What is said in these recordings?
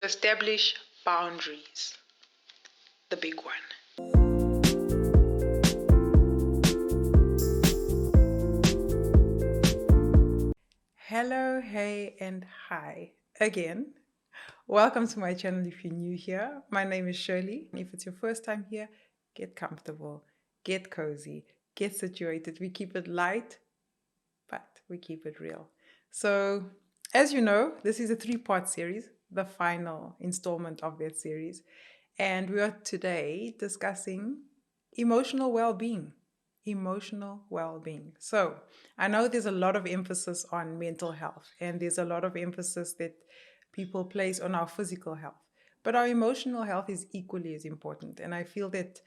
Establish boundaries. The big one. Hello, hey, and hi again. Welcome to my channel if you're new here. My name is Shirley. If it's your first time here, get comfortable, get cozy, get situated. We keep it light, but we keep it real. So, as you know, this is a three-part series, the final installment of that series. And we are today discussing emotional well-being. Emotional well-being. So, I know there's a lot of emphasis on mental health, and there's a lot of emphasis that people place on our physical health. But our emotional health is equally as important. And I feel that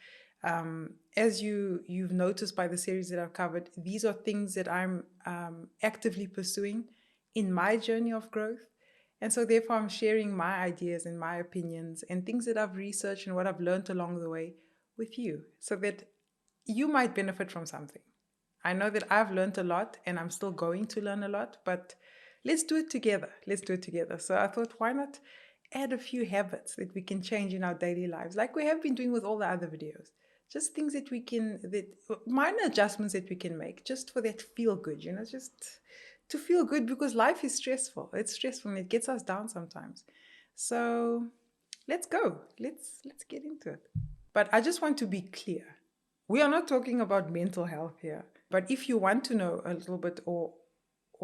as you've noticed by the series that I've covered, these are things that I'm actively pursuing in my journey of growth. And so therefore I'm sharing my ideas and my opinions and things that I've researched and what I've learned along the way with you so that you might benefit from something. I know that I've learned a lot and I'm still going to learn a lot, but let's do it together. Let's do it together. So I thought, why not add a few habits that we can change in our daily lives, like we have been doing with all the other videos. Just things that we can, that minor adjustments that we can make just for that feel good, just to feel good because life is stressful. It's stressful and it gets us down sometimes. So let's go. Let's get into it. But I just want to be clear. We are not talking about mental health here. But if you want to know a little bit or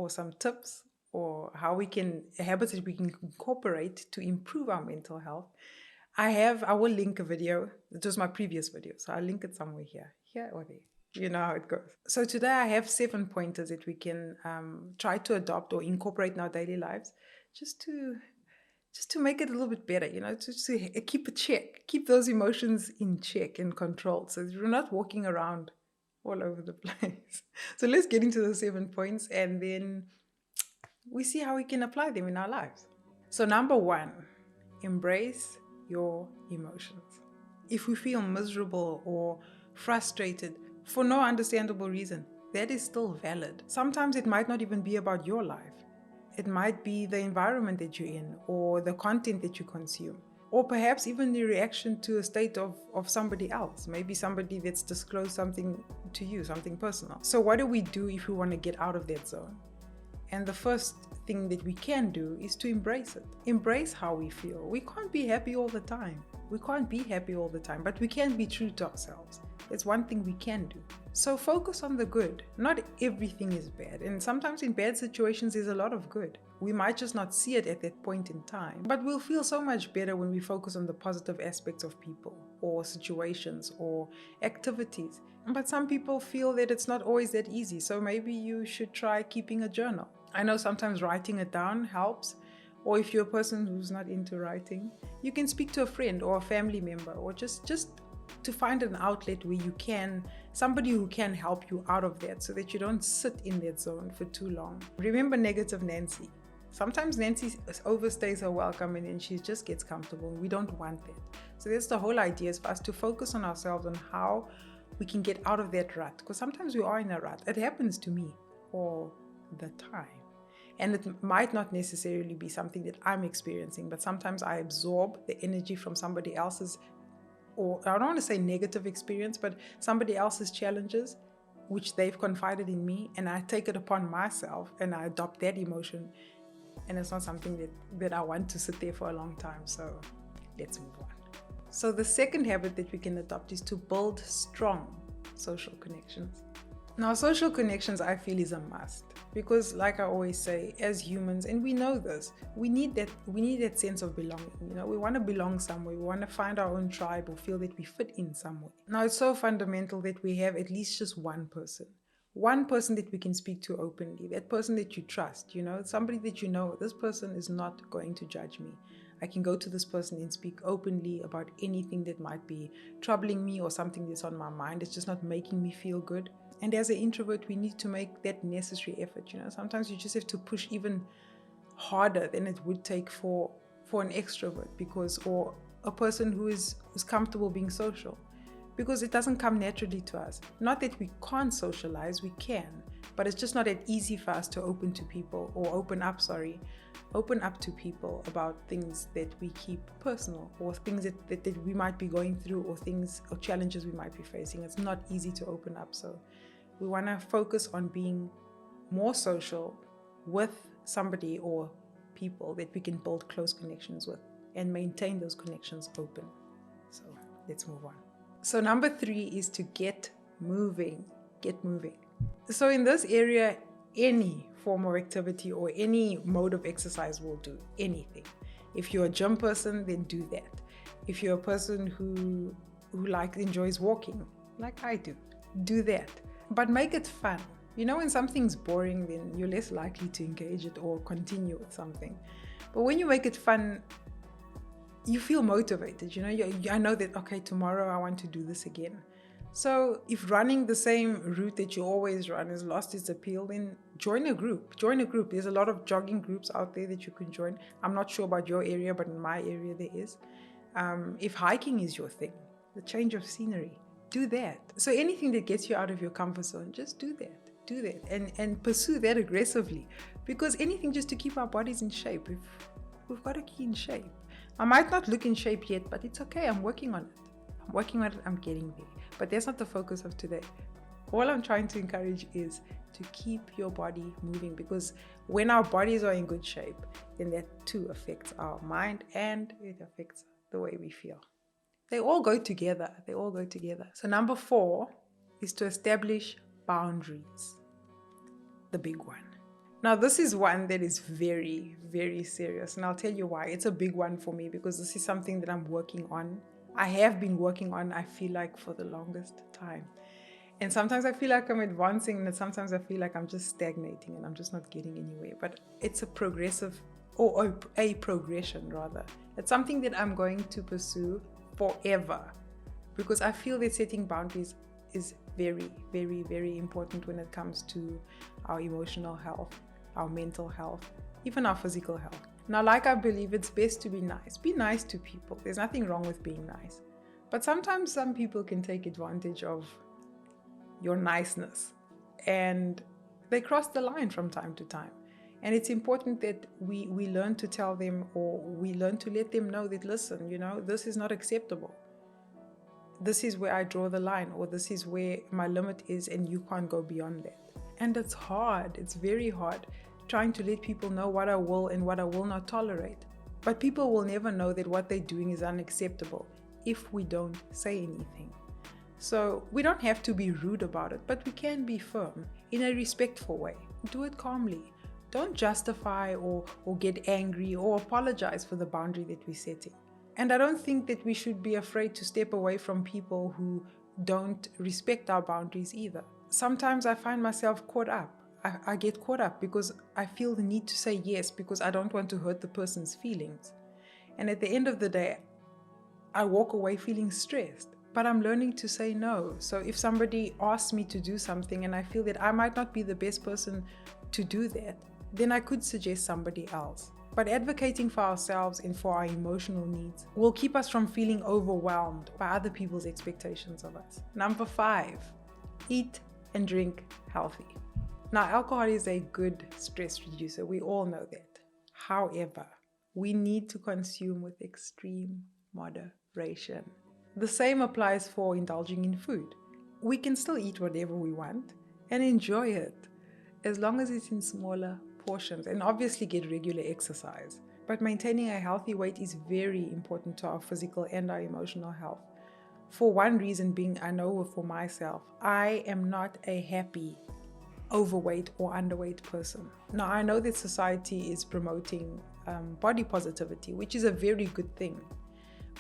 some tips or how we can, habits that we can incorporate to improve our mental health, I will link a video. It was my previous video, so I'll link it somewhere here or there. You know how it goes. So today I have 7 pointers that we can try to adopt or incorporate in our daily lives just to make it a little bit better, just to keep a check, keep those emotions in check and controlled so that you're not walking around all over the place. So let's get into the 7 points and then we see how we can apply them in our lives. So number 1, embrace your emotions. If we feel miserable or frustrated for no understandable reason, that is still valid. Sometimes it might not even be about your life. It might be the environment that you're in or the content that you consume, or perhaps even the reaction to a state of somebody else, maybe somebody that's disclosed something to you, something personal. So what do we do if we want to get out of that zone? And the first thing that we can do is to embrace it. Embrace how we feel. We can't be happy all the time. We can't be happy all the time, but we can be true to ourselves. That's one thing we can do. So focus on the good. Not everything is bad. And sometimes in bad situations, there's a lot of good. We might just not see it at that point in time, but we'll feel so much better when we focus on the positive aspects of people or situations or activities. But some people feel that it's not always that easy. So maybe you should try keeping a journal. I know sometimes writing it down helps. Or if you're a person who's not into writing, you can speak to a friend or a family member, or just to find an outlet where you can, somebody who can help you out of that so that you don't sit in that zone for too long. Remember negative Nancy. Sometimes Nancy overstays her welcome and then she just gets comfortable. We don't want that. So that's the whole idea, is for us to focus on ourselves, on how we can get out of that rut. Because sometimes we are in a rut. It happens to me all the time. And it might not necessarily be something that I'm experiencing, but sometimes I absorb the energy from somebody else's, or I don't want to say negative experience, but somebody else's challenges, which they've confided in me, and I take it upon myself and I adopt that emotion. And it's not something that I want to sit there for a long time. So let's move on. So the second habit that we can adopt is to build strong social connections. Now, social connections, I feel, is a must, because like I always say, as humans, and we know this, we need that sense of belonging. We want to belong somewhere. We want to find our own tribe or feel that we fit in somewhere. Now, it's so fundamental that we have at least just one person that we can speak to openly, that person that you trust, somebody that this person is not going to judge me. I can go to this person and speak openly about anything that might be troubling me or something that's on my mind. It's just not making me feel good. And as an introvert, we need to make that necessary effort. Sometimes you just have to push even harder than it would take for an extrovert, or a person who's comfortable being social. because it doesn't come naturally to us. Not that we can't socialize, we can, but it's just not that easy for us to open to people, or open up to people about things that we keep personal, or things that we might be going through, or things or challenges we might be facing. It's not easy to open up. So we want to focus on being more social with somebody or people that we can build close connections with and maintain those connections open. So let's move on. So number 3 is to get moving. Get moving. So in this area, any form of activity or any mode of exercise will do. Anything. If you're a gym person, then do that. If you're a person who enjoys walking, like I do that. But make it fun. You know, when something's boring, then you're less likely to engage it or continue with something. But when you make it fun, you feel motivated. You know, I know that, okay, tomorrow I want to do this again. So if running the same route that you always run has lost its appeal, then join a group. There's a lot of jogging groups out there that you can join. I'm not sure about your area, but in my area there is. If hiking is your thing, the change of scenery, do that. So anything that gets you out of your comfort zone, just do that. And pursue that aggressively, because anything just to keep our bodies in shape. We've got to keep in shape. I might not look in shape yet, but it's okay. I'm working on it. I'm getting there. But that's not the focus of today. All I'm trying to encourage is to keep your body moving, because when our bodies are in good shape, then that too affects our mind and it affects the way we feel. They all go together. So number 4 is to establish boundaries. The big one. Now, this is one that is very, very serious, and I'll tell you why. It's a big one for me because this is something that I'm working on. I have been working on, I feel like, for the longest time. And sometimes I feel like I'm advancing, and sometimes I feel like I'm just stagnating and I'm just not getting anywhere. But it's a progression rather. It's something that I'm going to pursue forever, because I feel that setting boundaries is very, very, very important when it comes to our emotional health, our mental health, even our physical health. Now, like I believe it's best to be nice. Be nice to people. There's nothing wrong with being nice. But sometimes some people can take advantage of your niceness, and they cross the line from time to time. And it's important that we learn to tell them, or we learn to let them know that, listen, you know, this is not acceptable. This is where I draw the line, or this is where my limit is, and you can't go beyond that. And it's hard. It's very hard trying to let people know what I will and what I will not tolerate. But people will never know that what they're doing is unacceptable if we don't say anything. So we don't have to be rude about it, but we can be firm in a respectful way. Do it calmly. Don't justify or get angry or apologize for the boundary that we're setting. And I don't think that we should be afraid to step away from people who don't respect our boundaries either. Sometimes I find myself caught up. I get caught up because I feel the need to say yes because I don't want to hurt the person's feelings. And at the end of the day, I walk away feeling stressed. But I'm learning to say no. So if somebody asks me to do something and I feel that I might not be the best person to do that, then I could suggest somebody else. But advocating for ourselves and for our emotional needs will keep us from feeling overwhelmed by other people's expectations of us. Number 5, eat and drink healthy. Now, alcohol is a good stress reducer. We all know that. However, we need to consume with extreme moderation. The same applies for indulging in food. We can still eat whatever we want and enjoy it, as long as it's in smaller portions, and obviously get regular exercise. But maintaining a healthy weight is very important to our physical and our emotional health. For one reason being, I know for myself, I am not a happy overweight or underweight person. Now, I know that society is promoting body positivity, which is a very good thing.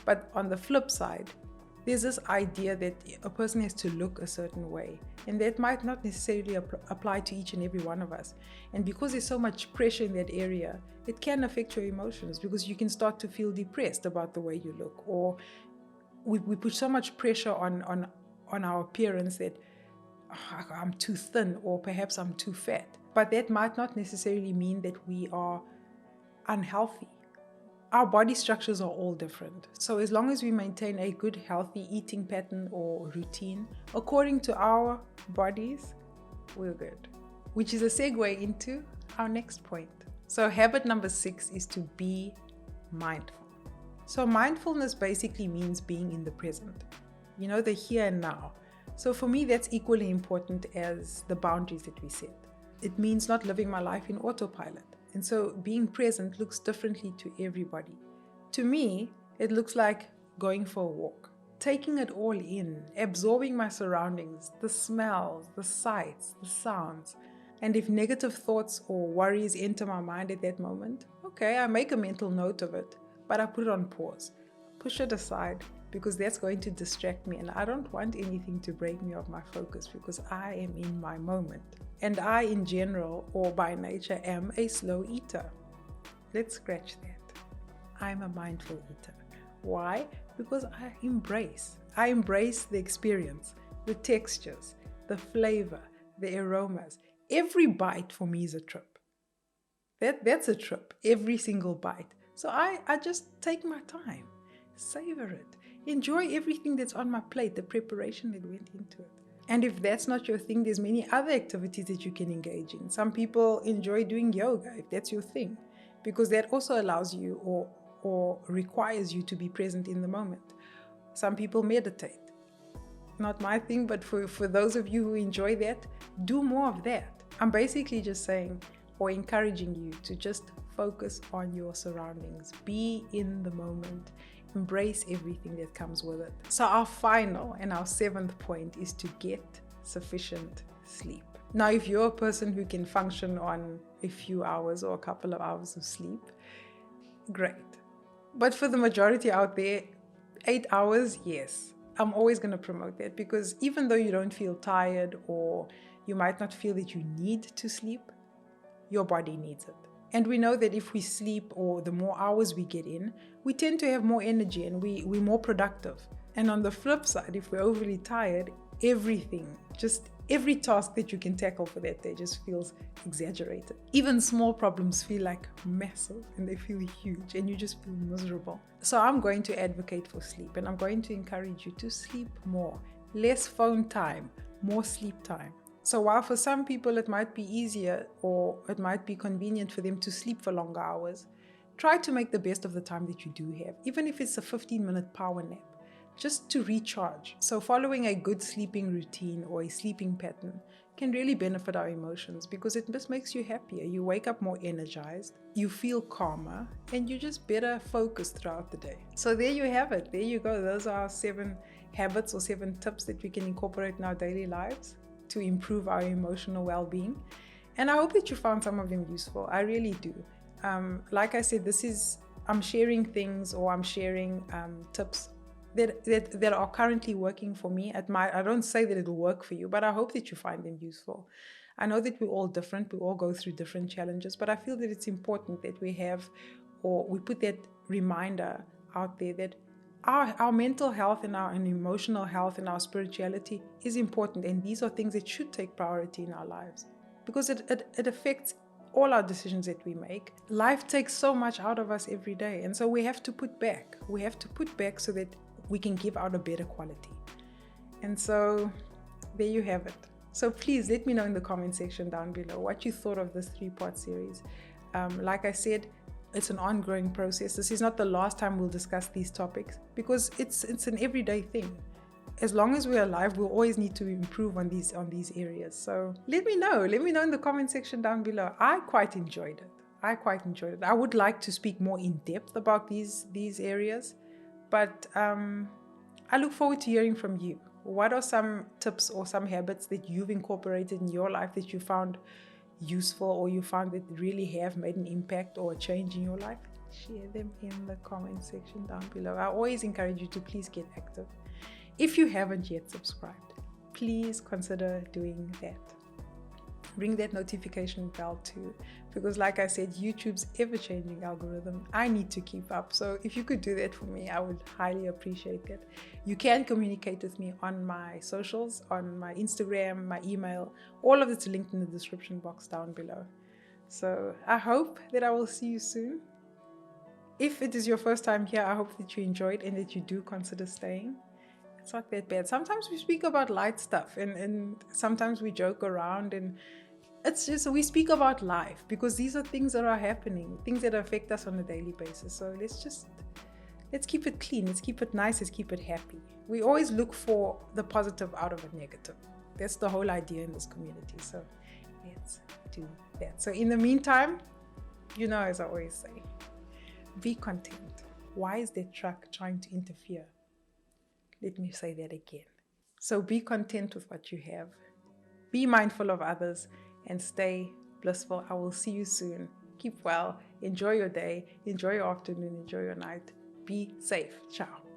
But on the flip side, there's this idea that a person has to look a certain way, and that might not necessarily apply to each and every one of us. And because there's so much pressure in that area, it can affect your emotions, because you can start to feel depressed about the way you look, or we put so much pressure on our appearance that I'm too thin, or perhaps I'm too fat. But that might not necessarily mean that we are unhealthy. our body structures are all different. So as long as we maintain a good, healthy eating pattern or routine according to our bodies, we're good. Which is a segue into our next point. So habit number 6 is to be mindful. So mindfulness basically means being in the present, the here and now. So for me, that's equally important as the boundaries that we set. It means not living my life in autopilot. And so being present looks differently to everybody. To me, it looks like going for a walk, taking it all in, absorbing my surroundings, the smells, the sights, the sounds. And if negative thoughts or worries enter my mind at that moment, okay, I make a mental note of it, but I put it on pause, push it aside, because that's going to distract me, and I don't want anything to break me off my focus because I am in my moment. And I, in general, or by nature, am a slow eater. Let's scratch that. I'm a mindful eater. Why? Because I embrace the experience, the textures, the flavor, the aromas. Every bite for me is a trip. That's a trip, every single bite. So I just take my time, savor it, enjoy everything that's on my plate, the preparation that went into it. And if that's not your thing, there's many other activities that you can engage in. Some people enjoy doing yoga, if that's your thing, because that also allows you or requires you to be present in the moment. Some people meditate. Not my thing, but for those of you who enjoy that, do more of that. I'm basically just saying or encouraging you to just focus on your surroundings. Be in the moment. Embrace everything that comes with it. So our final and our 7th point is to get sufficient sleep. Now, if you're a person who can function on a few hours or a couple of hours of sleep, great. But for the majority out there, 8 hours, yes. I'm always going to promote that, because even though you don't feel tired or you might not feel that you need to sleep, your body needs it. And we know that if we sleep, or the more hours we get in, we tend to have more energy and we're more productive. And on the flip side, if we're overly tired, every task that you can tackle for that day just feels exaggerated. Even small problems feel like massive and they feel huge and you just feel miserable. So I'm going to advocate for sleep, and I'm going to encourage you to sleep more. Less phone time, more sleep time. So while for some people it might be easier or it might be convenient for them to sleep for longer hours, try to make the best of the time that you do have, even if it's a 15-minute power nap, just to recharge. So following a good sleeping routine or a sleeping pattern can really benefit our emotions, because it just makes you happier. You wake up more energized, you feel calmer, and you're just better focused throughout the day. So there you have it. There you go. Those are our 7 habits or 7 tips that we can incorporate in our daily lives to improve our emotional well-being. And I hope that you found some of them useful. I really do. Like I said, I'm sharing things, or I'm sharing tips that are currently working for me. I don't say that it'll work for you, but I hope that you find them useful. I know that we're all different. We all go through different challenges, but I feel that it's important that we have, or we put that reminder out there that our mental health and our emotional health and our spirituality is important, and these are things that should take priority in our lives, because it affects all our decisions that we make. Life takes so much out of us every day, and so we have to put back. We have to put back so that we can give out a better quality. And so there you have it. So please let me know in the comment section down below what you thought of this 3-part series. Like I said, it's an ongoing process. This is not the last time we'll discuss these topics, because it's an everyday thing. As long as we're alive, we'll always need to improve on these areas. So let me know in the comment section down below. I quite enjoyed it. I would like to speak more in depth about these areas, but I look forward to hearing from you. What are some tips or some habits that you've incorporated in your life that you found useful, or you found that really have made an impact or a change in your life? Share them in the comment section down below. I always encourage you to please get active. If you haven't yet subscribed, please consider doing that. Ring that notification bell too, because like I said, YouTube's ever-changing algorithm, I need to keep up. So if you could do that for me, I would highly appreciate that. You can communicate with me on my socials, on my Instagram, my email. All of it's linked in the description box down below. So I hope that I will see you soon. If it is your first time here, I hope that you enjoyed and that you do consider staying. It's not that bad. Sometimes we speak about light stuff and sometimes we joke around, and it's just we speak about life because these are things that are happening, things that affect us on a daily basis. So let's keep it clean, let's keep it nice, let's keep it happy. We always look for the positive out of a negative. That's the whole idea in this community. So let's do that. So in the meantime, as I always say, be content. Why is that truck trying to interfere? Let me say that again. So be content with what you have. Be mindful of others and stay blissful. I will see you soon. Keep well. Enjoy your day. Enjoy your afternoon. Enjoy your night. Be safe. Ciao.